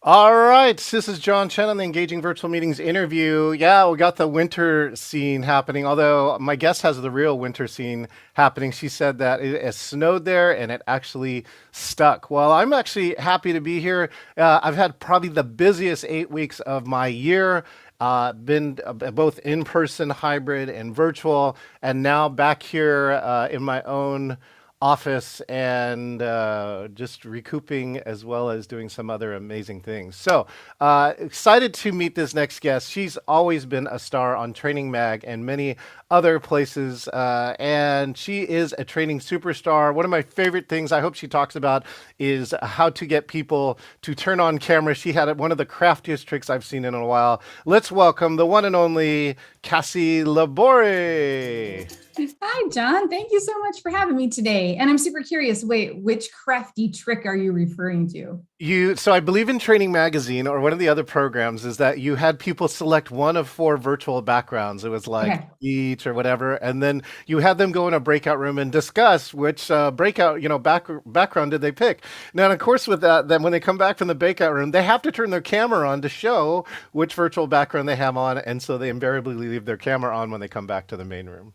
All right, this is John Chen on the Engaging Virtual Meetings interview. Yeah, we got the winter scene happening, although my guest has the real winter scene happening. She said that it snowed there and it actually stuck. Well, I'm actually happy to be here. I've had probably the busiest 8 weeks of my year. Been both in person, hybrid, and virtual, and now back here in my own office and just recouping as well as doing some other amazing things. So excited to meet this next guest. She's always been a star on Training Mag and many other places, and she is a training superstar. One of my favorite things I hope she talks about is how to get people to turn on camera. She had one of the craftiest tricks I've seen in a while. Let's welcome the one and only Kassy LaBorie. Hi, John. Thank you so much for having me today. And I'm super curious. Wait, which crafty trick are you referring to? So I believe in Training Magazine or one of the other programs is that you had people select one of four virtual backgrounds. It was like Okay. beach or whatever, and then you had them go in a breakout room and discuss which breakout, background did they pick. Now, of course, with that, then when they come back from the breakout room, they have to turn their camera on to show which virtual background they have on, and so they invariably leave their camera on when they come back to the main room,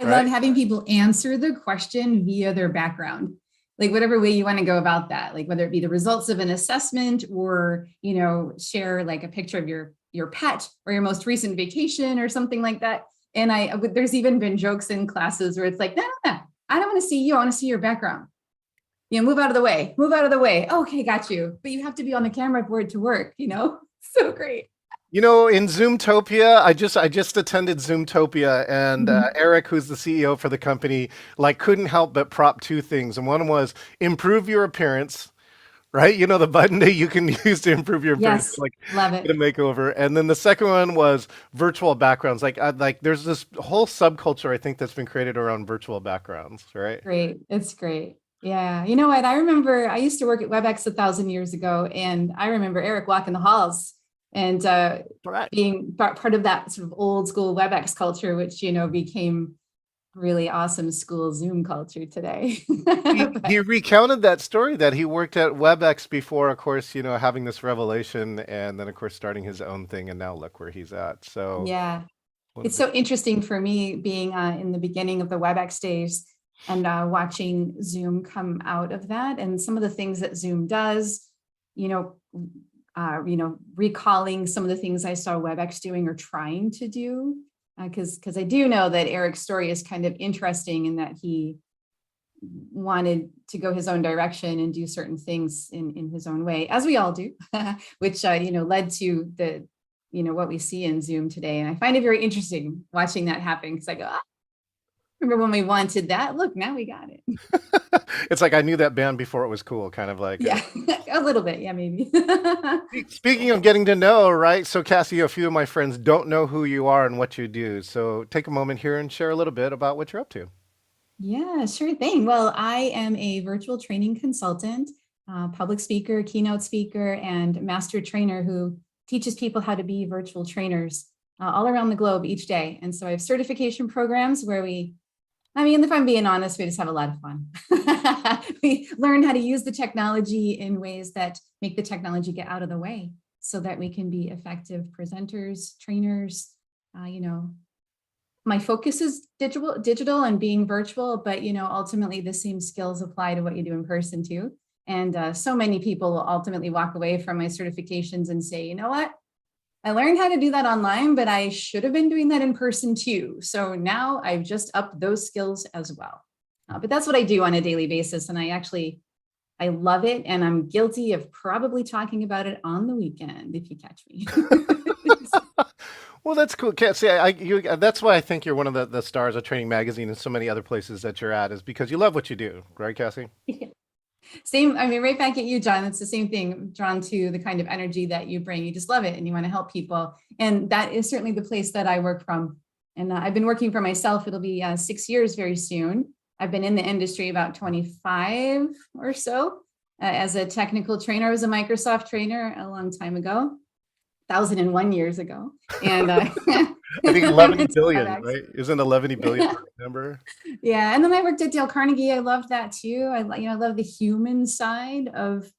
I love right? having people answer the question via their background, like whatever way you want to go about that, like whether it be the results of an assessment or, share like a picture of your pet or your most recent vacation or something like that. And there's even been jokes in classes where it's like, no, no, no, I don't want to see you. I want to see your background. Move out of the way, move out of the way. Okay, got you. But you have to be on the camera for it to work. So great. In Zoomtopia, I just attended Zoomtopia, and Mhm. Eric, who's the CEO for the company, like couldn't help but prop two things, and one was improve your appearance, right? You know the button that you can use to improve your appearance, Yes, like love get a it. makeover, and then the second one was virtual backgrounds. Like there's this whole subculture I think that's been created around virtual backgrounds, right? Great. It's great. Yeah. You know what? I remember I used to work at WebEx 1,000 years ago, and I remember Eric walking the halls and Right. being part of that sort of old school WebEx culture, which, became really awesome school Zoom culture today. He But recounted that story that he worked at WebEx before, of course, having this revelation and then, of course, starting his own thing. And now look where he's at. So, yeah, what a it's big, so interesting for me being in the beginning of the WebEx days and watching Zoom come out of that and some of the things that Zoom does, you know, recalling some of the things I saw WebEx doing or trying to do. Because I do know that Eric's story is kind of interesting in that he wanted to go his own direction and do certain things in his own way, as we all do, which led to what we see in Zoom today. And I find it very interesting watching that happen because I go, remember when we wanted that? Look, now we got it. it's like I knew that band before it was cool, kind of like. Yeah, a little bit. Yeah, maybe. Speaking of getting to know, right? So, Cassie, a few of my friends don't know who you are and what you do. So, take a moment here and share a little bit about what you're up to. Yeah, sure thing. Well, I am a virtual training consultant, public speaker, keynote speaker, and master trainer who teaches people how to be virtual trainers all around the globe each day. And so I have certification programs where if I'm being honest, we just have a lot of fun. We learn how to use the technology in ways that make the technology get out of the way so that we can be effective presenters, trainers, you know, my focus is digital and being virtual, but ultimately the same skills apply to what you do in person too. And so many people will ultimately walk away from my certifications and say, you know what, I learned how to do that online, but I should have been doing that in person too. So now I've just upped those skills as well. But that's what I do on a daily basis, and I love it, and I'm guilty of probably talking about it on the weekend if you catch me. Well, that's cool. See, that's why I think you're one of the stars of Training Magazine and so many other places that you're at is because you love what you do, right, Cassie? Same, right back at you, John. It's the same thing, drawn to the kind of energy that you bring. You just love it and you want to help people. And that is certainly the place that I work from. And I've been working for myself. It'll be 6 years very soon. I've been in the industry about 25 or so as a technical trainer. I was a Microsoft trainer a long time ago, 1,001 years ago. And I think I 11 went to billion, WebEx. right? Isn't 11 billion the right number? Yeah, and then I worked at Dale Carnegie. I loved that too. I love the human side of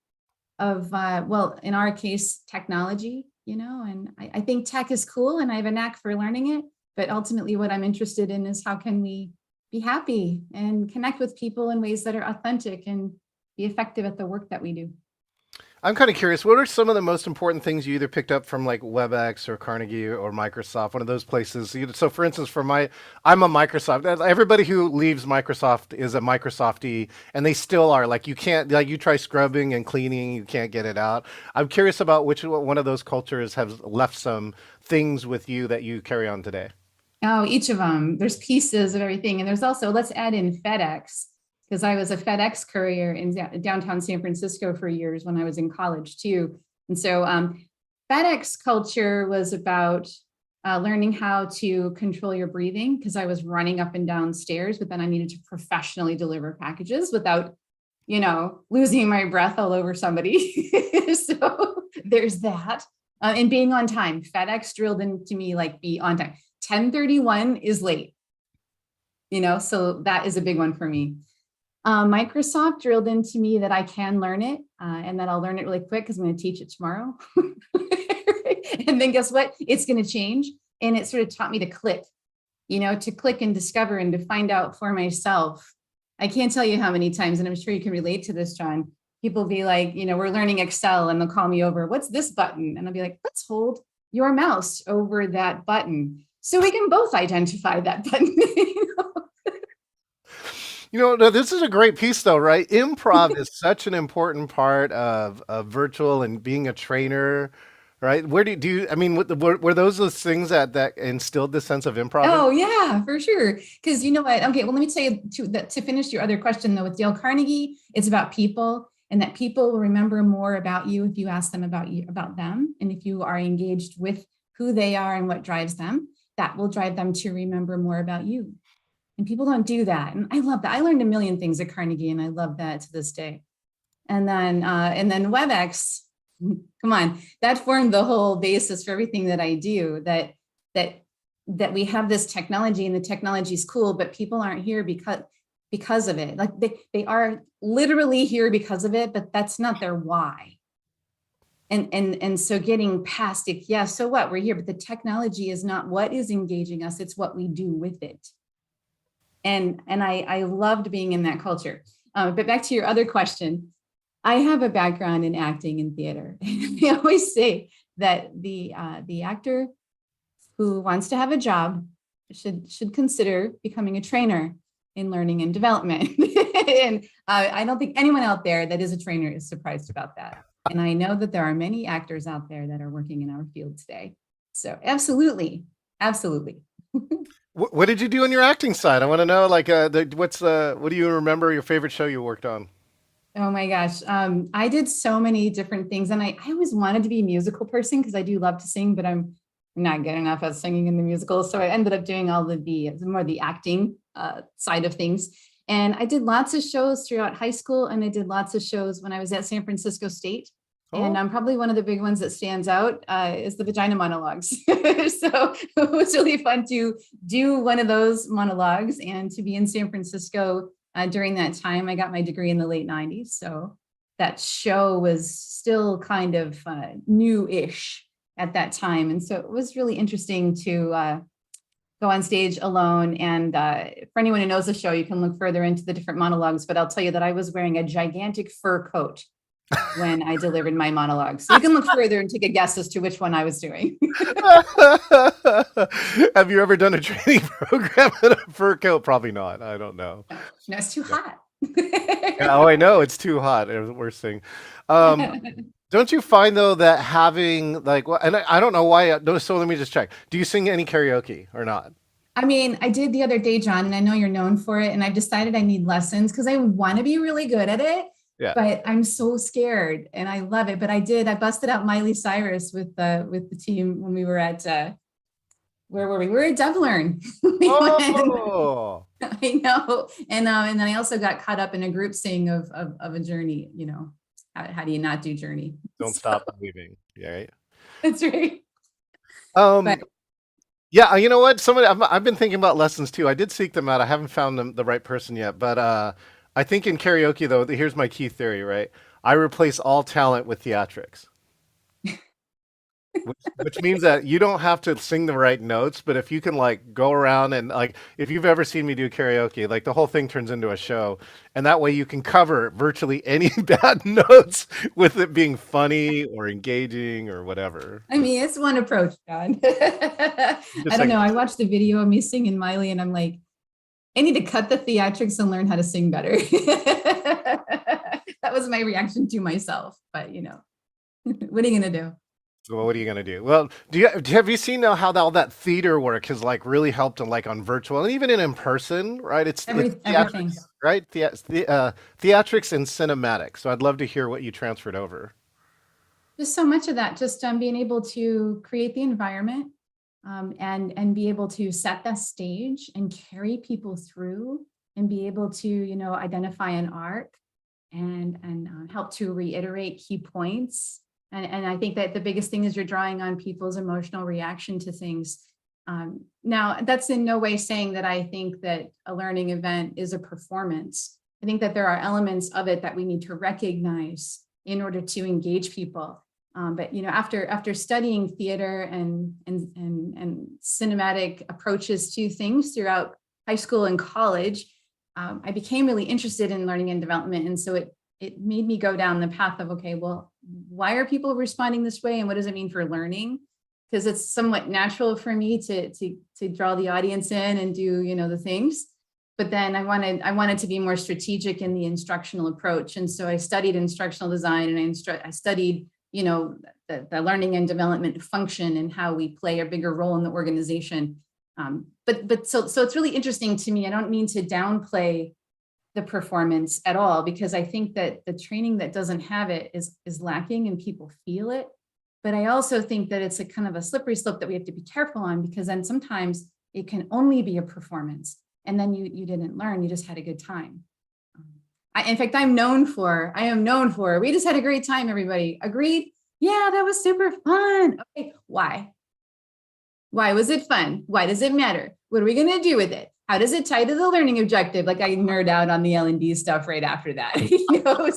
well, in our case, technology, and I think tech is cool and I have a knack for learning it. But ultimately, what I'm interested in is how can we be happy and connect with people in ways that are authentic and be effective at the work that we do. I'm kind of curious. What are some of the most important things you either picked up from like WebEx or Carnegie or Microsoft, one of those places? So, for instance, I'm a Microsoft. Everybody who leaves Microsoft is a Microsoftie, and they still are. Like you can't, like you try scrubbing and cleaning, you can't get it out. I'm curious about which one of those cultures has left some things with you that you carry on today. Oh, each of them, there's pieces of everything. And there's also, let's add in FedEx, because I was a FedEx courier in downtown San Francisco for years when I was in college too. And so FedEx culture was about learning how to control your breathing, because I was running up and down stairs, but then I needed to professionally deliver packages without, losing my breath all over somebody. So there's that. And being on time. FedEx drilled into me like be on time. 10:31 is late, so that is a big one for me. Microsoft drilled into me that I can learn it and that I'll learn it really quick because I'm going to teach it tomorrow. And then guess what? It's going to change. And it sort of taught me to click and discover and to find out for myself. I can't tell you how many times, and I'm sure you can relate to this, John. People be like, we're learning Excel and they'll call me over. What's this button? And I'll be like, let's hold your mouse over that button so we can both identify that button. No, this is a great piece, though, right? Improv is such an important part of virtual and being a trainer, right? Where I mean, were those things that instilled the sense of improv in? Oh yeah, for sure. Because you know what? Okay, well, let me tell you to finish your other question though. With Dale Carnegie, it's about people, and that people will remember more about you if you ask them about them, and if you are engaged with who they are and what drives them, that will drive them to remember more about you. And people don't do that, and I love that. I learned a million things at Carnegie, and I love that to this day. And then WebEx, come on, that formed the whole basis for everything that I do. That we have this technology, and the technology is cool, but people aren't here because of it. Like they are literally here because of it, but that's not their why. And so getting past it, yeah, so what? We're here, but the technology is not what is engaging us, it's what we do with it. And I loved being in that culture. But back to your other question, I have a background in acting and theater. I always say that the actor who wants to have a job should consider becoming a trainer in learning and development. And I don't think anyone out there that is a trainer is surprised about that. And I know that there are many actors out there that are working in our field today. So absolutely, absolutely. What did you do on your acting side? I want to know, like, what do you remember your favorite show you worked on? Oh my gosh. I did so many different things, and I always wanted to be a musical person because I do love to sing, but I'm not good enough at singing in the musical. So I ended up doing all of the more the acting side of things. And I did lots of shows throughout high school, and I did lots of shows when I was at San Francisco State. And Oh, probably one of the big ones that stands out is the vagina monologues. So it was really fun to do one of those monologues and to be in San Francisco during that time. I got my degree in the late 90s. So that show was still kind of new-ish at that time. And so it was really interesting to go on stage alone. And for anyone who knows the show, you can look further into the different monologues. But I'll tell you that I was wearing a gigantic fur coat when I delivered my monologue. So you can look further and take a guess as to which one I was doing. have you ever done a training program in a fur coat? Probably not. I don't know. No, it's too hot. Yeah, oh, I know it's too hot. It was the worst thing. Um, don't you find though that having like, well, and I don't know why. So let me just check. Do you sing any karaoke or not? I mean, I did the other day, John, and I know you're known for it. And I've decided I need lessons because I want to be really good at it. Yeah. But I'm so scared, and I love it. But I busted out Miley Cyrus with the team when we were at where were we? We were at Dublin. We went, Oh, I know. And then I also got caught up in a group sing of a journey, how do you not do journey? don't So stop believing. Yeah. Right. that's right. Um, But yeah, you know what? I've been thinking about lessons too. I did seek them out. I haven't found the right person yet, but I think in karaoke though, here's my key theory, right? I replace all talent with theatrics. Which means that you don't have to sing the right notes, but if you can like go around and like if you've ever seen me do karaoke, like the whole thing turns into a show, and that way you can cover virtually any bad notes with it being funny or engaging or whatever. I mean, it's one approach, John. I Just don't like know. I watched the video of me singing Miley and I'm like, I need to cut the theatrics and learn how to sing better. That was my reaction to myself. But, what are you going to do? well, what are you gonna do? Well, have you seen now how all that theater work has like really helped in like on virtual and even in person, right? It's Everything. theatrics, right? Theatrics and cinematic. So I'd love to hear what you transferred over. Just so much of that, just being able to create the environment and be able to set the stage and carry people through and be able to, identify an arc and help to reiterate key points. And I think that the biggest thing is you're drawing on people's emotional reaction to things. Now, that's in no way saying that I think that a learning event is a performance. I think that there are elements of it that we need to recognize in order to engage people. But after studying theater and cinematic approaches to things throughout high school and college, I became really interested in learning and development. And so it made me go down the path of, okay, well, why are people responding this way? And what does it mean for learning? Because it's somewhat natural for me to draw the audience in and do, the things. But then I wanted to be more strategic in the instructional approach. And so I studied instructional design and I studied, the learning and development function and how we play a bigger role in the organization. So it's really interesting to me. I don't mean to downplay the performance at all, because I think that the training that doesn't have it is lacking and people feel it. But I also think that it's a kind of a slippery slope that we have to be careful on, because then sometimes it can only be a performance and then you didn't learn, you just had a good time. In fact, I am known for, we just had a great time, everybody. Agreed? Yeah, that was super fun. Okay, why? Why was it fun? Why does it matter? What are we going to do with it? How does it tie to the learning objective? Like I nerd out on the L&D stuff right after that,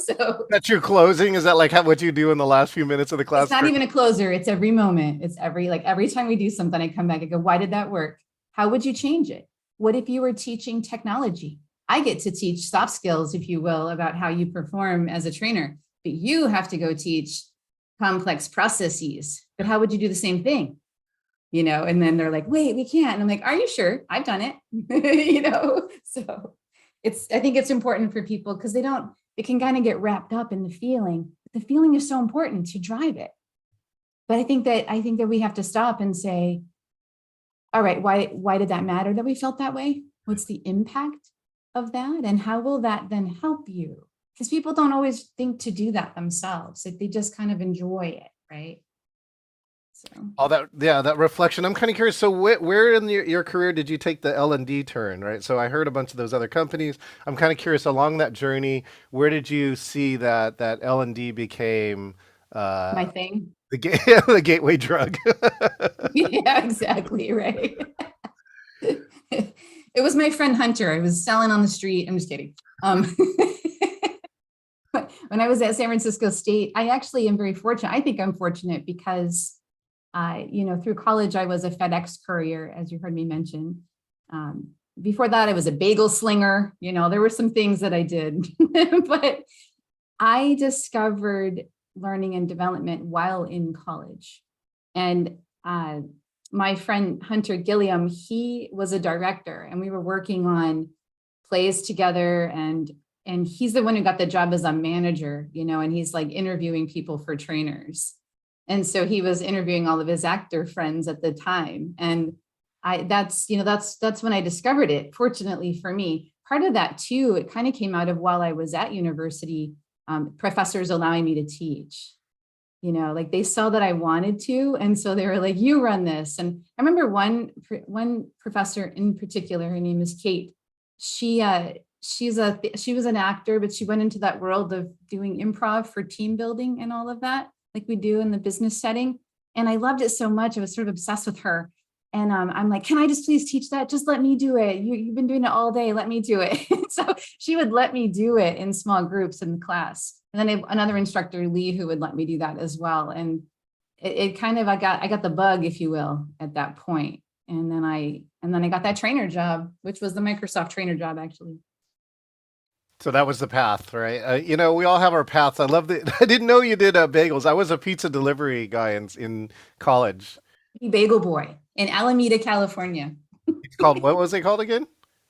so. That's your closing? Is that like what you do in the last few minutes of the class? It's not even a closer. It's every moment. It's every time we do something, I come back and go, why did that work? How would you change it? What if you were teaching technology? I get to teach soft skills, if you will, about how you perform as a trainer, but you have to go teach complex processes. But how would you do the same thing? And then they're like, wait, we can't. And I'm like, are you sure? I've done it. So I think it's important for people because they can kind of get wrapped up in the feeling. The feeling is so important to drive it. But I think that we have to stop and say, all right, why did that matter that we felt that way? What's the impact of that? And how will that then help you? Because people don't always think to do that themselves. Like they just kind of enjoy it, right? So. All that, yeah, that reflection. I'm kind of curious. So where in your career did you take the L&D turn, right? So I heard a bunch of those other companies. I'm kind of curious along that journey, where did you see that L&D became my thing? The gateway drug. Yeah, exactly. Right. It was my friend Hunter. I was selling on the street. I'm just kidding. When I was at San Francisco State, I actually am very fortunate. I think I'm fortunate because through college, I was a FedEx courier, as you heard me mention. Before that, I was a bagel slinger. There were some things that I did, but I discovered learning and development while in college. And my friend Hunter Gilliam, he was a director and we were working on plays together, and he's the one who got the job as a manager, and he's like interviewing people for trainers. And so he was interviewing all of his actor friends at the time. And that's when I discovered it. Fortunately for me, part of that too, it kind of came out of while I was at university, professors allowing me to teach, like they saw that I wanted to. And so they were like, you run this. And I remember one professor in particular, her name is Kate. She was an actor, but she went into that world of doing improv for team building and all of that, like we do in the business setting. And I loved it so much. I was sort of obsessed with her. And I'm like, can I just please teach that? Just let me do it. You've been doing it all day. Let me do it. So she would let me do it in small groups in the class. And then another instructor, Lee, who would let me do that as well. And it kind of, I got the bug, if you will, at that point. And then I got that trainer job, which was the Microsoft trainer job, actually. So that was the path, right? We all have our paths. I love the. I didn't know you did bagels. I was a pizza delivery guy in college. Bagel Boy in Alameda, California. It's called, what was it called again?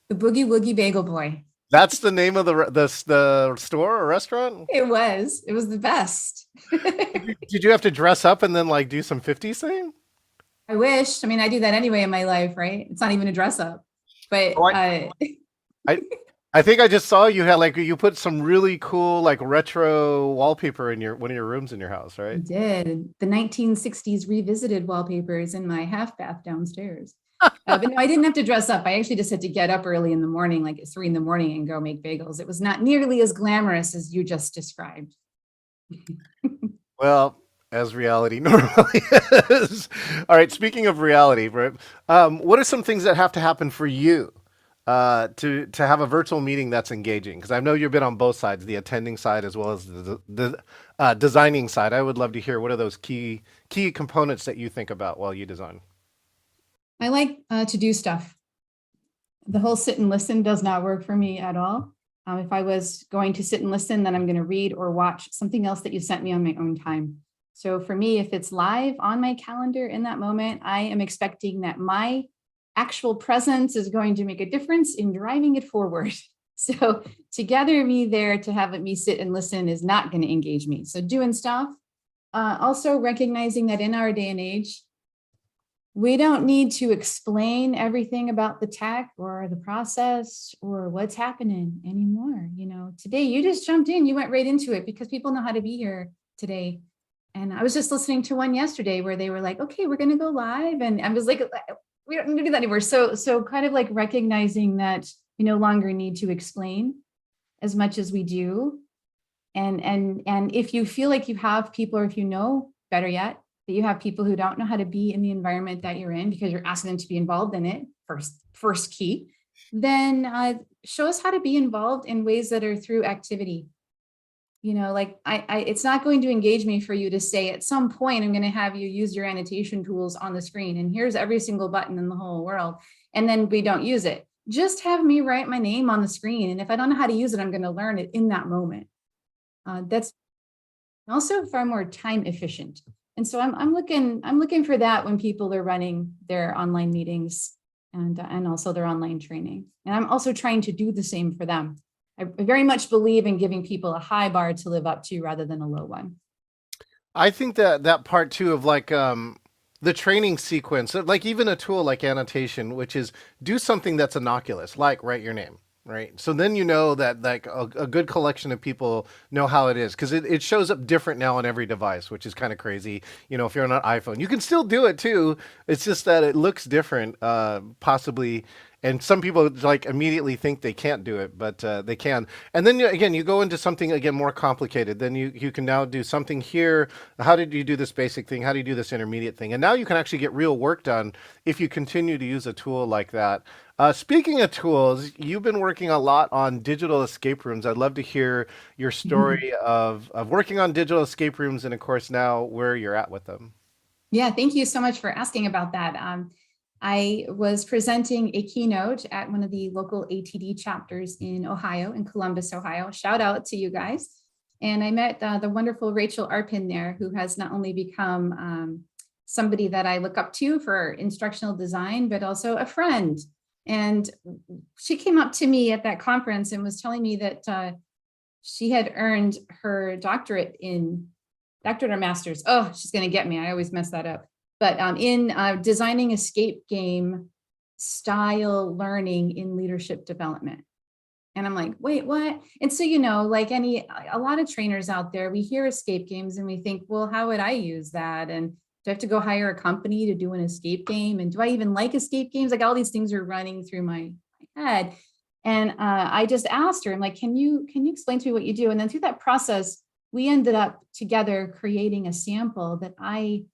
The Boogie Woogie Bagel Boy. That's the name of the store or restaurant? It was the best. Did you have to dress up and then like do some 50s thing? I wish. I mean, I do that anyway in my life, right? It's not even a dress up, but Oh, I I think I just saw you had like you put some really cool like retro wallpaper in your one of your rooms in your house, I right? did. The 1960s revisited wallpapers in my half bath downstairs. But no, I didn't have to dress up. I actually just had to get up early in the morning, like at 3 in the morning, and go make bagels. It was not nearly as glamorous as you just described. Well, as reality normally is. All right, speaking of reality, right? What are some things that have to happen for you to have a virtual meeting that's engaging? Because I know you've been on both sides, the attending side as well as the designing side. I would love to hear what are those key components that you think about while you design. I like to do stuff. The whole sit and listen does not work for me at all. If I was going to sit and listen, then I'm going to read or watch something else that you sent me on my own time. So for me, if it's live on my calendar in that moment, I am expecting that my actual presence is going to make a difference in driving it forward. So to gather me there, to have me sit and listen is not going to engage me. So doing stuff, also recognizing that in our day and age, we don't need to explain everything about the tech or the process or what's happening anymore. Today you just jumped in, you went right into it because people know how to be here today. And I was just listening to one yesterday where they were like, okay, we're going to go live. And I was like, we don't need to do that anymore. So kind of like recognizing that we no longer need to explain as much as we do. And if you feel like you have people, or if you know, better yet, that you have people who don't know how to be in the environment that you're in because you're asking them to be involved in it, first key, then show us how to be involved in ways that are through activity. Like it's not going to engage me for you to say at some point, I'm going to have you use your annotation tools on the screen and here's every single button in the whole world. And then we don't use it. Just have me write my name on the screen. And if I don't know how to use it, I'm going to learn it in that moment. That's also far more time efficient. And so I'm looking for that when people are running their online meetings and also their online training. And I'm also trying to do the same for them. I very much believe in giving people a high bar to live up to rather than a low one. I think that part too of like the training sequence, like even a tool like annotation, which is do something that's innocuous, like write your name. Right. So then you know that like a good collection of people know how it is because it shows up different now on every device, which is kind of crazy. If you're on an iPhone, you can still do it too. It's just that it looks different, possibly. And some people like immediately think they can't do it, but they can. And then again, you go into something again more complicated. Then you can now do something here. How did you do this basic thing? How do you do this intermediate thing? And now you can actually get real work done if you continue to use a tool like that. Speaking of tools, you've been working a lot on digital escape rooms. I'd love to hear your story of working on digital escape rooms and, of course, now where you're at with them. Yeah, thank you so much for asking about that. I was presenting a keynote at one of the local ATD chapters in Ohio, in Columbus, Ohio. Shout out to you guys. And I met the wonderful Rachel Arpin there, who has not only become somebody that I look up to for instructional design, but also a friend. And she came up to me at that conference and was telling me that she had earned her doctorate or master's. Oh, she's going to get me. I always mess that up. But in designing escape game style learning in leadership development. And I'm like, wait, what? And so, like a lot of trainers out there, we hear escape games and we think, well, how would I use that? And do I have to go hire a company to do an escape game? And do I even like escape games? Like all these things are running through my head. And I just asked her, I'm like, can you explain to me what you do? And then through that process, we ended up together creating a sample that I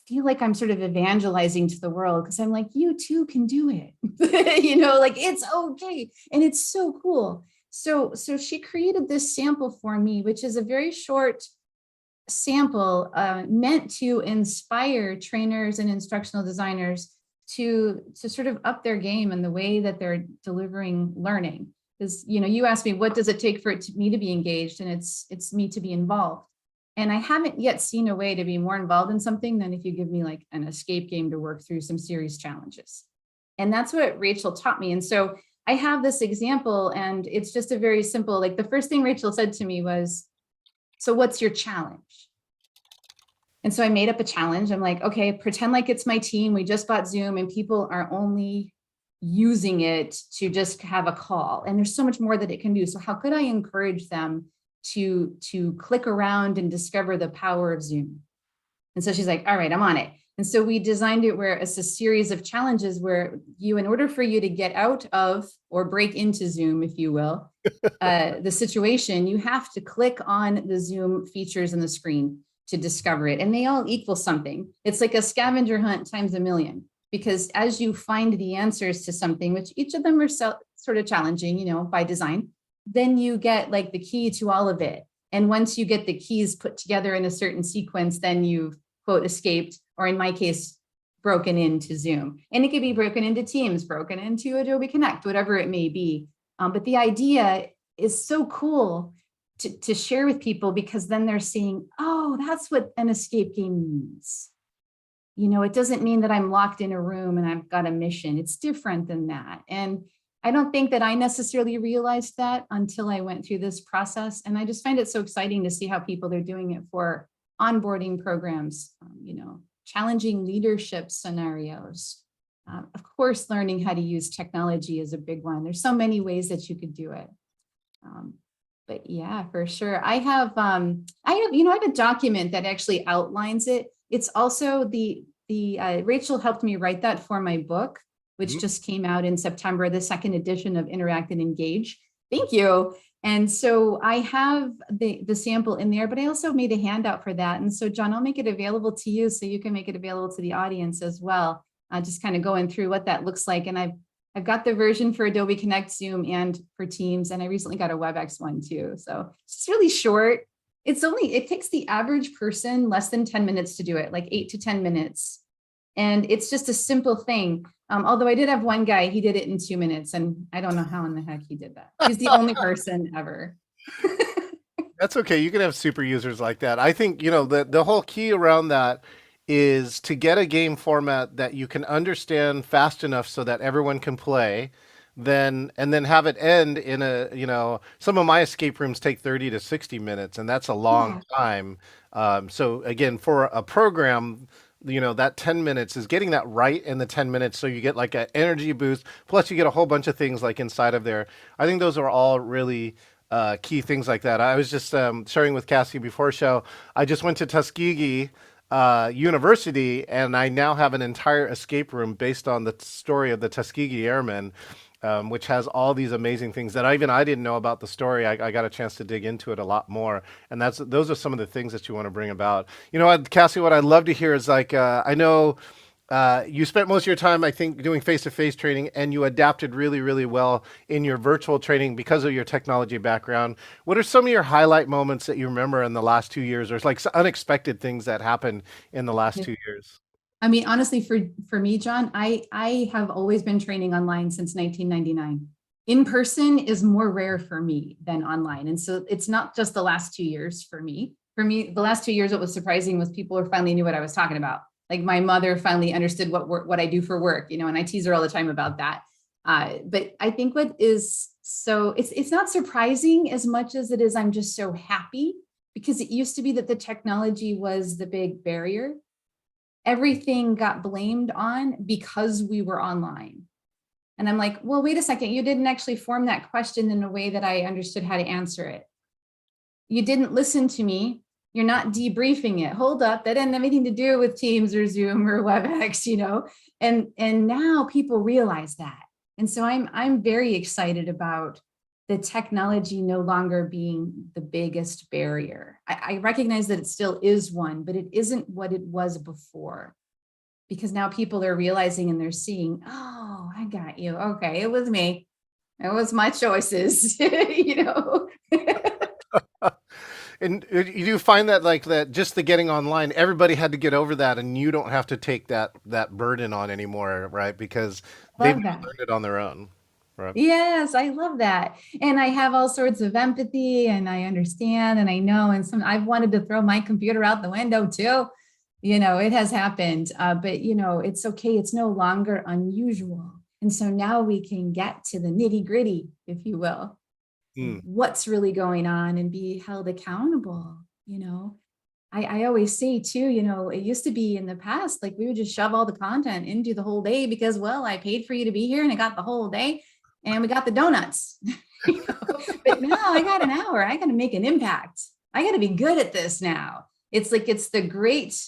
feel like I'm sort of evangelizing to the world because I'm like, you too can do it. Like it's okay. And it's so cool. So she created this sample for me, which is a very short sample meant to inspire trainers and instructional designers to sort of up their game in the way that they're delivering learning. Because you asked me, what does it take for me to be engaged? And it's me to be involved. And I haven't yet seen a way to be more involved in something than if you give me like an escape game to work through some serious challenges. And that's what Rachel taught me. And so I have this example, and it's just a very simple, like the first thing Rachel said to me was, so what's your challenge? And so I made up a challenge. I'm like, okay, pretend like it's my team. We just bought Zoom and people are only using it to just have a call. And there's so much more that it can do. So how could I encourage them to click around and discover the power of Zoom? And so she's like, all right, I'm on it. And so we designed it where it's a series of challenges where in order for you to get out of or break into Zoom, if you will, the situation, you have to click on the Zoom features in the screen to discover it. And they all equal something. It's like a scavenger hunt times a million, because as you find the answers to something, which each of them are sort of challenging, by design, then you get like the key to all of it. And once you get the keys put together in a certain sequence, then you've, quote, escaped, or in my case, broken into Zoom. And it could be broken into Teams, broken into Adobe Connect, whatever it may be. But the idea is so cool to share with people, because then they're seeing, oh, that's what an escape game means. It doesn't mean that I'm locked in a room and I've got a mission. It's different than that. And I don't think that I necessarily realized that until I went through this process. And I just find it so exciting to see how people are doing it for onboarding programs, challenging leadership scenarios. Of course, learning how to use technology is a big one. There's so many ways that you could do it. But yeah, for sure. I have a document that actually outlines it. It's also Rachel helped me write that for my book, which just came out in September, the second edition of Interact and Engage. Thank you. And so I have the sample in there, but I also made a handout for that. And so John, I'll make it available to you so you can make it available to the audience as well. Just kind of going through what that looks like. And I've got the version for Adobe Connect, Zoom, and for Teams. And I recently got a WebEx one too. So it's really short. It takes the average person less than 10 minutes to do it, like 8 to 10 minutes. And it's just a simple thing. Although I did have one guy, he did it in 2 minutes, and I don't know how in the heck he did that. He's the only person ever. That's okay. You can have super users like that. I think, the whole key around that is to get a game format that you can understand fast enough so that everyone can play, and then have it end in some of my escape rooms take 30 to 60 minutes, and that's a long time. So again, for a program, that 10 minutes is getting that right in the 10 minutes. So you get like an energy boost, plus you get a whole bunch of things like inside of there. I think those are all really key things like that. I was just sharing with Kassy before show. I just went to Tuskegee University, and I now have an entire escape room based on the story of the Tuskegee Airmen, which has all these amazing things that I didn't know about the story. I got a chance to dig into it a lot more, and those are some of the things that you want to bring about. Kassy, what I'd love to hear is I know you spent most of your time, I think, doing face-to-face training, and you adapted really, really well in your virtual training because of your technology background. What are some of your highlight moments that you remember in the last 2 years, or like unexpected things that happened in the last 2 years? I mean, honestly, for me, John, I have always been training online since 1999. In person is more rare for me than online. And so it's not just the last 2 years for me. For me, the last 2 years, what was surprising was people finally knew what I was talking about. Like my mother finally understood what I do for work, and I tease her all the time about that. But I think it's not surprising as much as it is I'm just so happy, because it used to be that the technology was the big barrier. Everything got blamed on because we were online. And I'm like, well, wait a second, you didn't actually form that question in a way that I understood how to answer it. You didn't listen to me. You're not debriefing it. Hold up, that didn't have anything to do with Teams or Zoom or WebEx, and now people realize that. And so I'm very excited about the technology no longer being the biggest barrier. I recognize that it still is one, but it isn't what it was before. Because now people are realizing and they're seeing, oh, I got you. Okay, it was me. It was my choices, you know. And you do find that like that just the getting online, everybody had to get over that, and you don't have to take that burden on anymore, right? Because they've Love that. learned it on their own, right? Yes, I love that. And I have all sorts of empathy and I understand and I know. And I've wanted to throw my computer out the window too. You know, it has happened. But, you know, it's okay. It's no longer unusual. And so now we can get to the nitty gritty, if you will, Mm. what's really going on and be held accountable. You know, I always say too, you know, it used to be in the past, like we would just shove all the content into the whole day because, well, I paid for you to be here and I got the whole day and we got the donuts. You know? But now I got an hour. I got to make an impact. I got to be good at this now. It's like it's the great,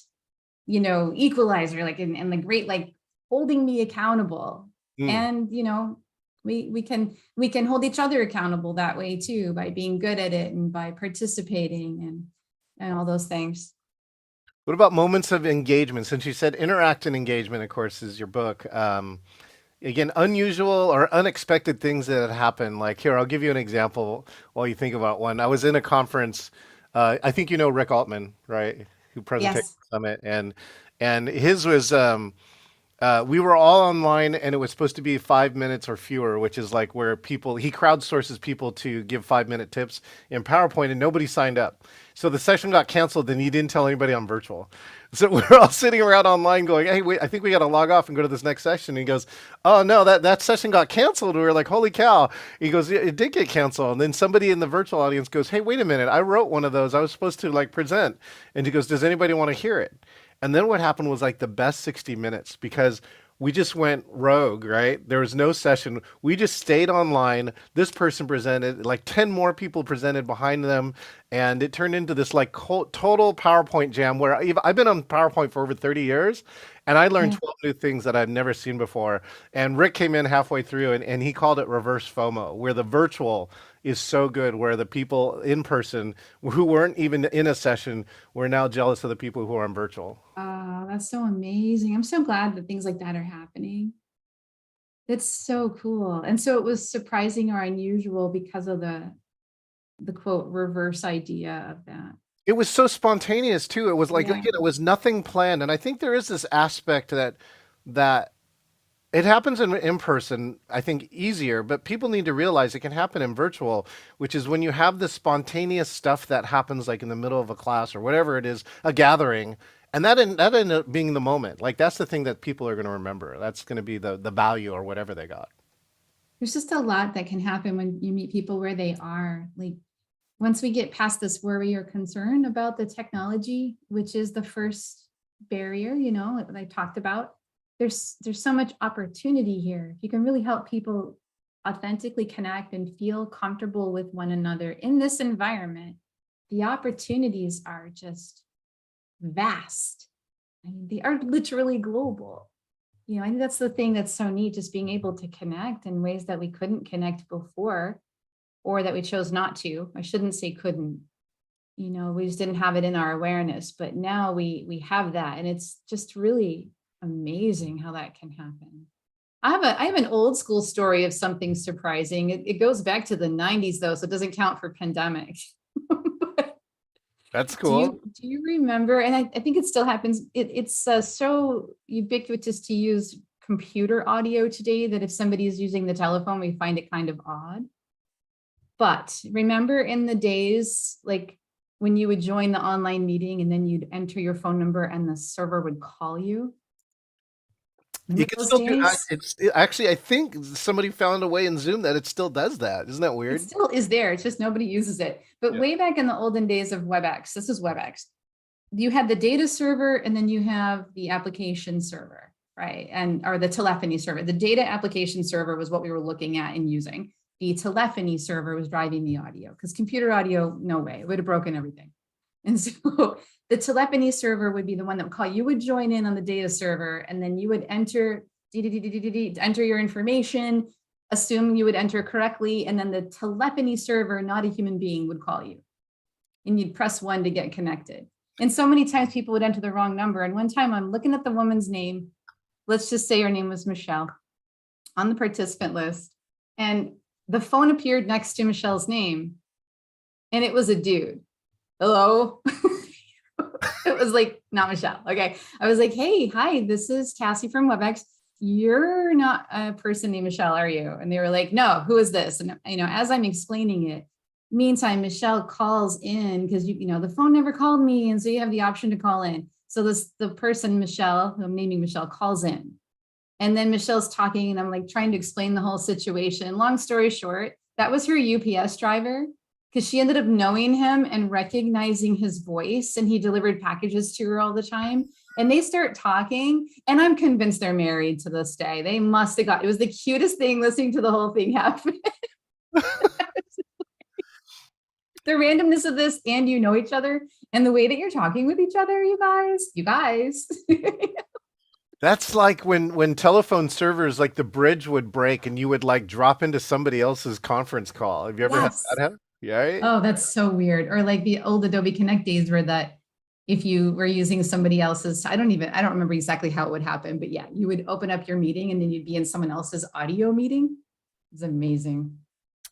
you know, equalizer, like and the great like holding me accountable. Mm. And you know, we can hold each other accountable that way too by being good at it and by participating and all those things. What about moments of engagement? Since you said interact and engagement, of course, is your book. Again, unusual or unexpected things that had happened. Like here, I'll give you an example while you think about one. I was in a conference. I think you know Rick Altman, right? Who Presentation Yes. Summit, and his was we were all online, and it was supposed to be 5 minutes or fewer, which is like where people he crowdsources people to give 5 minute tips in PowerPoint, and nobody signed up. So the session got canceled, and he didn't tell anybody on virtual. So we're all sitting around online going, "Hey, wait, I think we got to log off and go to this next session." And he goes, "Oh no, that session got canceled." And we were like, "Holy cow!" He goes, "It did get canceled." And then somebody in the virtual audience goes, "Hey, wait a minute! I wrote one of those. I was supposed to like present." And he goes, "Does anybody want to hear it?" And then what happened was like the best 60 minutes because we just went rogue, right? There was no session. We just stayed online. This person presented, like 10 more people presented behind them. And it turned into this like total PowerPoint jam where I've been on PowerPoint for over 30 years and I learned Yeah. 12 new things that I've never seen before. And Rick came in halfway through and he called it reverse FOMO, where the virtual is so good, where the people in person who weren't even in a session were now jealous of the people who are on virtual. That's so amazing. I'm so glad that things like that are happening. It's so cool. And so it was surprising or unusual because of the quote reverse idea of that. It was so spontaneous too. It was like Yeah. again, it was nothing planned. And I think there is this aspect that it happens in person, I think easier, but people need to realize it can happen in virtual, which is when you have this spontaneous stuff that happens like in the middle of a class or whatever it is, a gathering, and that ended up being the moment. Like that's the thing that people are going to remember. That's going to be the value or whatever they got. There's just a lot that can happen when you meet people where they are. Like once we get past this worry or concern about the technology, which is the first barrier, you know, that I talked about, there's so much opportunity here. If you can really help people authentically connect and feel comfortable with one another in this environment, the opportunities are just vast. I mean, they are literally global. You know, I think that's the thing that's so neat, just being able to connect in ways that we couldn't connect before or that we chose not to. I shouldn't say couldn't. You know, we just didn't have it in our awareness, but now we have that and it's just really amazing how that can happen. I have an old school story of something surprising. It goes back to the 90s though, so it doesn't count for pandemic. That's Do cool. you remember? And I think it still happens. It's so ubiquitous to use computer audio today that if somebody is using the telephone, we find it kind of odd. But remember in the days like when you would join the online meeting and then you'd enter your phone number and the server would call you? You Remember can those still do. days? Actually, I think somebody found a way in Zoom that it still does that. Isn't that It weird? still is there. It's just nobody uses it. But Yeah. way back in the olden days of WebEx, this is WebEx. You had the data server and then you have the application server, right? And or the telephony server. The data application server was what we were looking at and using. The telephony server was driving the audio because computer audio, no way, it would have broken everything. And so the telephony server would be the one that would call. You would join in on the data server and then you would enter enter your information. assume you would enter correctly, and then the telephony server, not a human being, would call you. And you'd press 1 to get connected. And so many times people would enter the wrong number. And one time I'm looking at the woman's name. Let's just say her name was Michelle on the participant list. And the phone appeared next to Michelle's name. And it was a dude. Hello. It was like, not Michelle. Okay. I was like, hey, hi, this is Kassy from WebEx. You're not a person named Michelle, are you? And they were like, no, who is this? And as I'm explaining it, meantime, Michelle calls in because the phone never called me. And so you have the option to call in. So the person, Michelle, who I'm naming Michelle, calls in. And then Michelle's talking and I'm like trying to explain the whole situation. Long story short, that was her UPS driver, because she ended up knowing him and recognizing his voice, and he delivered packages to her all the time. And they start talking, and I'm convinced they're married to this day. They must have it was the cutest thing listening to the whole thing happen. The randomness of this, and each other, and the way that you're talking with each other, you guys. That's like when telephone servers, like the bridge would break and you would like drop into somebody else's conference call. Have you ever had that happen? Yeah. Right? Oh, that's so weird. Or like the old Adobe Connect days where that if you were using somebody else's, I don't remember exactly how it would happen, but yeah, you would open up your meeting and then you'd be in someone else's audio meeting. It's amazing.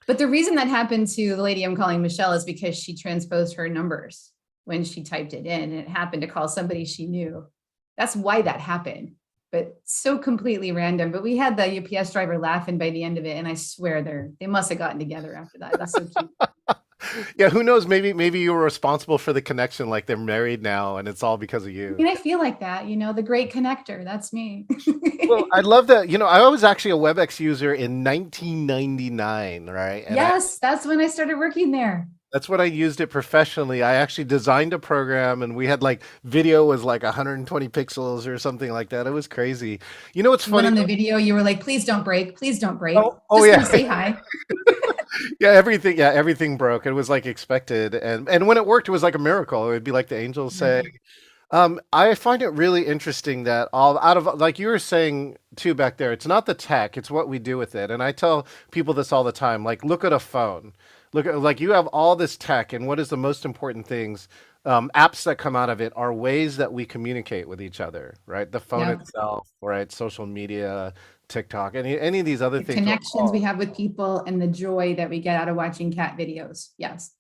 But the reason that happened to the lady I'm calling Michelle is because she transposed her numbers when she typed it in, and it happened to call somebody she knew. That's why that happened, but so completely random. But we had the UPS driver laughing by the end of it, and I swear they must have gotten together after that. That's so cute. Yeah, who knows? Maybe you were responsible for the connection, like they're married now and it's all because of you. I feel like that, the great connector, that's me. Well, I love that. I was actually a WebEx user in 1999, right? And yes, that's when I started working there. That's when I used it professionally. I actually designed a program, and we had like video was like 120 pixels or something like that. It was crazy. What's funny? On the video, you were like, "Please don't break. Please don't break." Oh Just yeah. Say hi. Everything broke. It was like expected, and when it worked, it was like a miracle. It would be like the angels say. I find it really interesting that all out of, like you were saying too back there, it's not the tech, it's what we do with it. And I tell people this all the time, like, look at a phone. Look at, like, you have all this tech, and what is the most important things? Apps that come out of it are ways that we communicate with each other, right? The phone itself, right? Social media, TikTok, any of these other things. Connections we have with people and the joy that we get out of watching cat videos. Yes.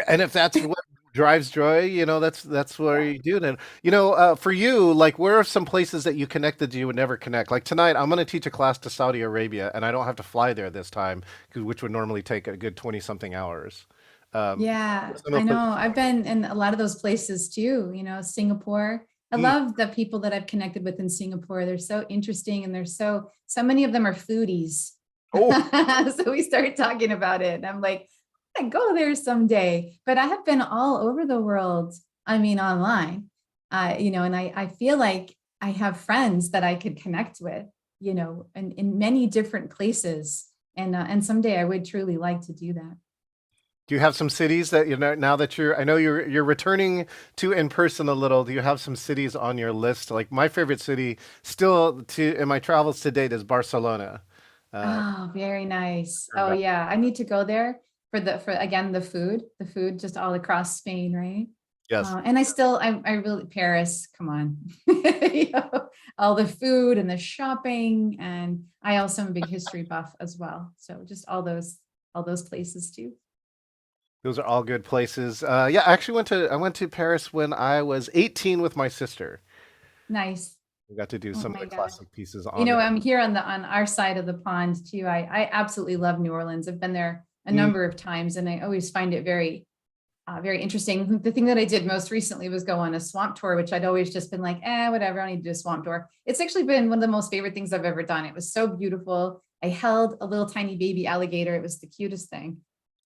And if that's what drives joy, that's where you do it. And for you, like, where are some places that you connected that you would never connect? Like tonight, I'm going to teach a class to Saudi Arabia, and I don't have to fly there this time, which would normally take a good 20 something hours. Yeah, I know. I've been in a lot of those places too, Singapore. I love the people that I've connected with in Singapore. They're so interesting, and so many of them are foodies. Oh. So we started talking about it, and I'm like, I go there someday. But I have been all over the world. I mean, online, and I feel like I have friends that I could connect with, in many different places. And someday I would truly like to do that. Do you have some cities that now that I know you're returning to in person a little? Do you have some cities on your list? Like my favorite city still in my travels to date is Barcelona. Oh, very nice. Oh yeah, I need to go there for again the food just all across Spain, right? Yes. And I really Paris. Come on, all the food and the shopping, and I also am a big history buff as well. So just all those places too. Those are all good places. Yeah, I actually I went to Paris when I was 18 with my sister. Nice. We got to do some of the classic pieces on. I'm here on our side of the pond too. I absolutely love New Orleans. I've been there a number of times, and I always find it very, very interesting. The thing that I did most recently was go on a swamp tour, which I'd always just been like, whatever, I need to do a swamp tour. It's actually been one of the most favorite things I've ever done. It was so beautiful. I held a little tiny baby alligator. It was the cutest thing.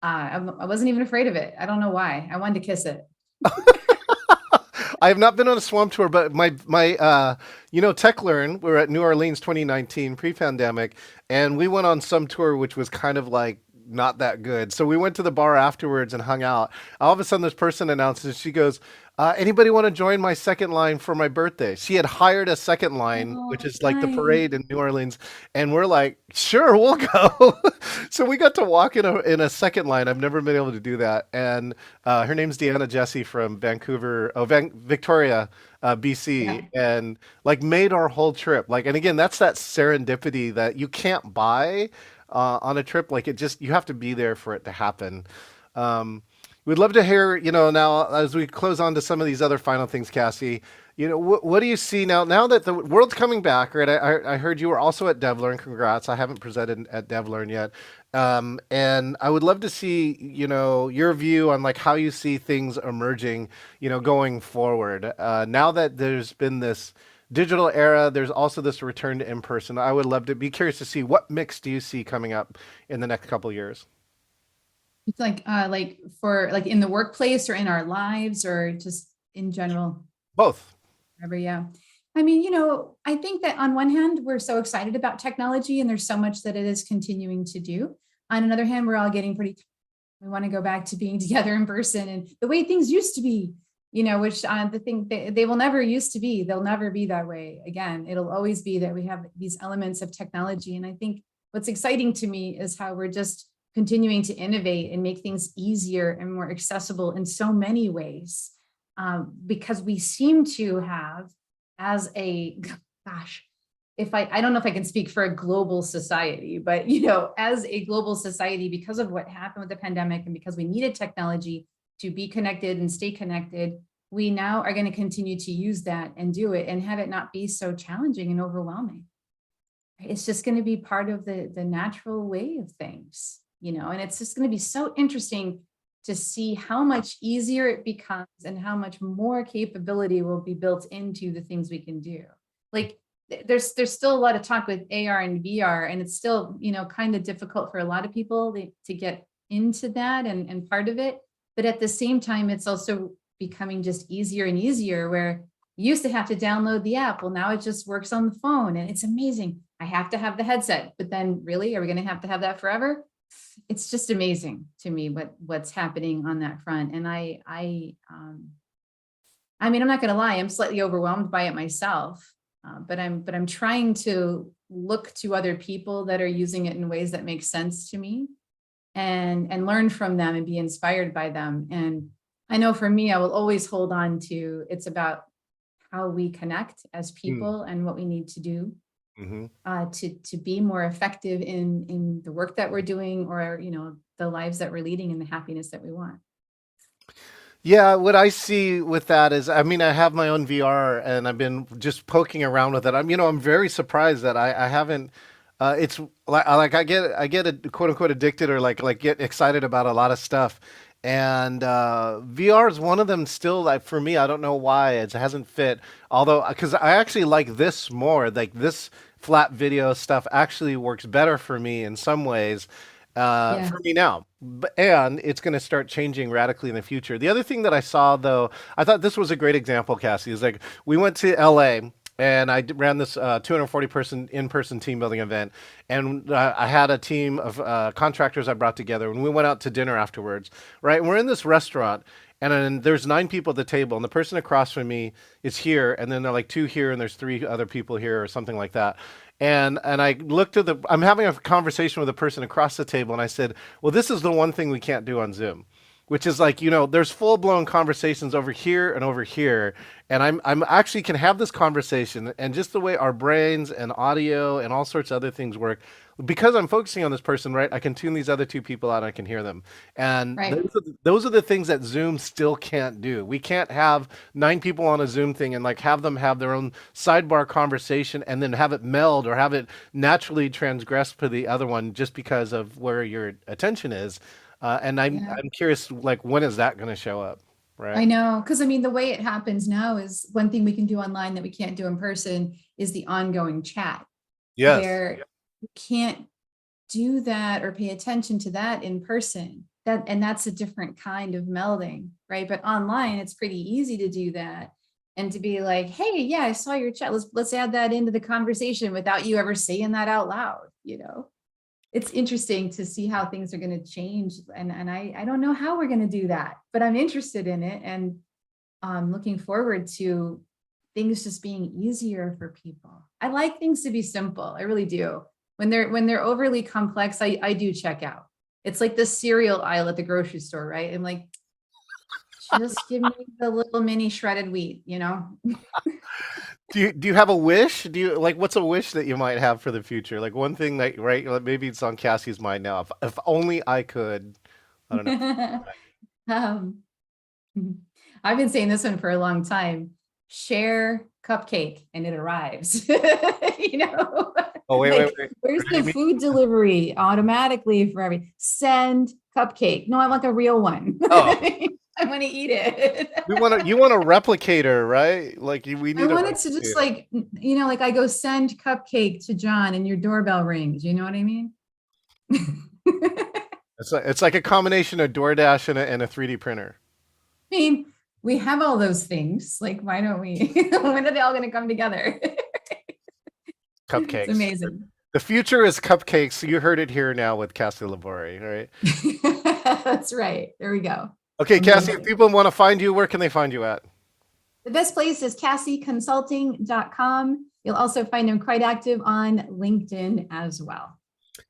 I wasn't even afraid of it. I don't know why. I wanted to kiss it. I have not been on a swamp tour, but my Tech Learn, we're at New Orleans 2019 pre-pandemic, and we went on some tour, which was kind of like not that good. So we went to the bar afterwards and hung out. All of a sudden, this person announces, she goes, anybody want to join my second line for my birthday? She had hired a second line, which Oh, is like the nice. parade in New Orleans. And we're like, sure, we'll go. So we got to walk in a second line. I've never been able to do that. And her name's Deanna Jesse from Vancouver, Victoria, BC, Yeah. and like made our whole trip. Like, and again, that's that serendipity that you can't buy on a trip. Like it just, you have to be there for it to happen. Um, we'd love to hear, now as we close on to some of these other final things, Kassy, what do you see now? Now that the world's coming back, right? I heard you were also at DevLearn. Congrats. I haven't presented at DevLearn yet. And I would love to see, your view on like how you see things emerging, going forward. Now that there's been this digital era, there's also this return to in person. I would love to be curious to see what mix do you see coming up in the next couple years? It's like for like in the workplace or in our lives or just in general. Both. Whatever, yeah. I mean, I think that on one hand, we're so excited about technology and there's so much that it is continuing to do. On another hand, we're all getting pretty, we want to go back to being together in person and the way things used to be, which the thing they will never used to be. They'll never be that way again. It'll always be that we have these elements of technology. And I think what's exciting to me is how we're just continuing to innovate and make things easier and more accessible in so many ways. Because we seem to have as a, gosh, if I don't know if I can speak for a global society, but as a global society, because of what happened with the pandemic and because we needed technology to be connected and stay connected, we now are going to continue to use that and do it and have it not be so challenging and overwhelming. It's just going to be part of the natural way of things, and it's just going to be so interesting to see how much easier it becomes and how much more capability will be built into the things we can do. Like there's still a lot of talk with AR and VR, and it's still, kind of difficult for a lot of people to get into that and part of it. But at the same time, it's also becoming just easier and easier where you used to have to download the app. Well, now it just works on the phone and it's amazing. I have to have the headset, but then really, are we going to have that forever? It's just amazing to me what's happening on that front. And I mean, I'm not going to lie, I'm slightly overwhelmed by it myself. But I'm trying to look to other people that are using it in ways that make sense to me and learn from them and be inspired by them. And I know for me, I will always hold on to, it's about how we connect as people and what we need to do Mm-hmm. to be more effective in the work that we're doing or the lives that we're leading and the happiness that we want. Yeah, what I see with that is, I mean, I have my own VR and I've been just poking around with it. I'm very surprised that I haven't. It's like I get a, quote unquote addicted or like get excited about a lot of stuff, and VR is one of them. Still, like for me, I don't know why it hasn't fit. Although, because I actually like this more, like this flat video stuff actually works better for me in some ways Yeah. for me now. And it's going to start changing radically in the future. The other thing that I saw, though, I thought this was a great example, Kassy, is like we went to LA and ran this 240 person in person team building event. And I had a team of contractors I brought together, and we went out to dinner afterwards, right? And we're in this restaurant. And then there's 9 people at the table, and the person across from me is here, and then there are like 2 here, and there's 3 other people here, or something like that. And I looked at I'm having a conversation with a person across the table, and I said, "Well, this is the one thing we can't do on Zoom." Which is like, there's full blown conversations over here and over here. And I'm actually can have this conversation and just the way our brains and audio and all sorts of other things work, because I'm focusing on this person, right? I can tune these other 2 people out and I can hear them. And Right. those are the things that Zoom still can't do. We can't have 9 people on a Zoom thing and like have them have their own sidebar conversation and then have it meld or have it naturally transgress to the other one just because of where your attention is. And Yeah. I'm curious, like, when is that going to show up, I right? know. Because I mean, the way it happens now is one thing we can do online that we can't do in person is the ongoing chat Yes. where you can't do that or pay attention to that in person. That's a different kind of melding, right? But online, it's pretty easy to do that and to be like, hey, yeah, I saw your chat. Let's add that into the conversation without you ever saying that out loud. it's interesting to see how things are going to change. And I don't know how we're going to do that, but I'm interested in it. And looking forward to things just being easier for people. I like things to be simple. I really do. When they're overly complex, I do check out. It's like the cereal aisle at the grocery store, right? I'm like, just give me the little mini shredded wheat, you know? Do you have a wish? Do you like what's a wish that you might have for the future? Like one thing that right, like maybe it's on Cassie's mind now. If only I could, I don't know. um, I've been saying this one for a long time. Share cupcake and it arrives. You know, Oh wait, wait, like wait. where's What do you the mean? food delivery automatically for every send cupcake? No, I want a real one. Oh, I want to eat it. you want a replicator, right? Like we I need a want it to just replicator. like, you know, like I go send cupcake to John and your doorbell rings. You know what I mean? I It's like a combination of DoorDash and a 3D printer. mean, we have all those things. Like, why don't we? When are they all going to come together? It's Cupcakes. amazing. The future is cupcakes. You heard it here now with Kassy LaBorie, right? That's right. There we go. Okay, Cassie, if Amazing. people want to find you, where can they find you at? The best place is kassyconsulting.com. You'll also find them quite active on LinkedIn as well.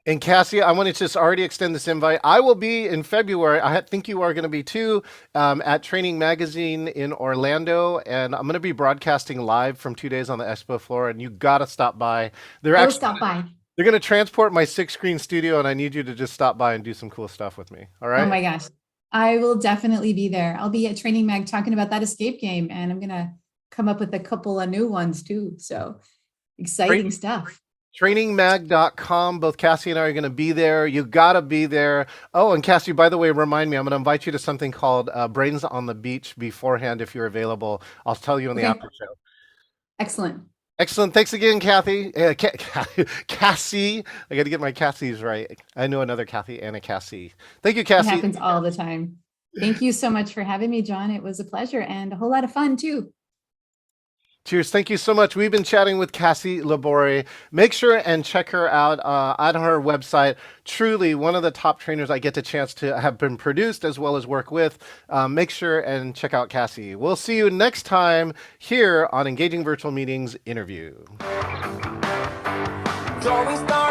And Cassie, I want to just already extend this invite. I will be in February. Think you are going to be too at Training Magazine in Orlando, and I'm going to be broadcasting live from 2 days on the expo floor. And you got to stop by. They're I will actually stop by. they're going to transport my 6-screen studio, and I need you to just stop by and do some cool stuff with me. All Oh right? my gosh. I will definitely be there. I'll be at Training Mag talking about that escape game, and I'm going to come up with a couple of new ones too. So exciting stuff. Trainingmag.com. Both Cassie and I are going to be there. You got to be there. Oh, and Cassie, by the way, remind me, I'm going to invite you to something called Brains on the Beach beforehand if you're available. I'll tell you in the Okay. after show. Excellent. Excellent. Thanks again, Kathy. Cassie. I got to get my Cassies right. I know another Kathy and a Cassie. Thank you, It Cassie. happens all the time. Thank you so much for having me, John. It was a pleasure and a whole lot of fun too. Cheers. Thank you so much. We've been chatting with Kassy LaBorie. Make sure and check her out on her website. Truly one of the top trainers I get the chance to have been produced as well as work with. Make sure and check out Kassy. We'll see you next time here on Engaging Virtual Meetings Interview. Drawing stars.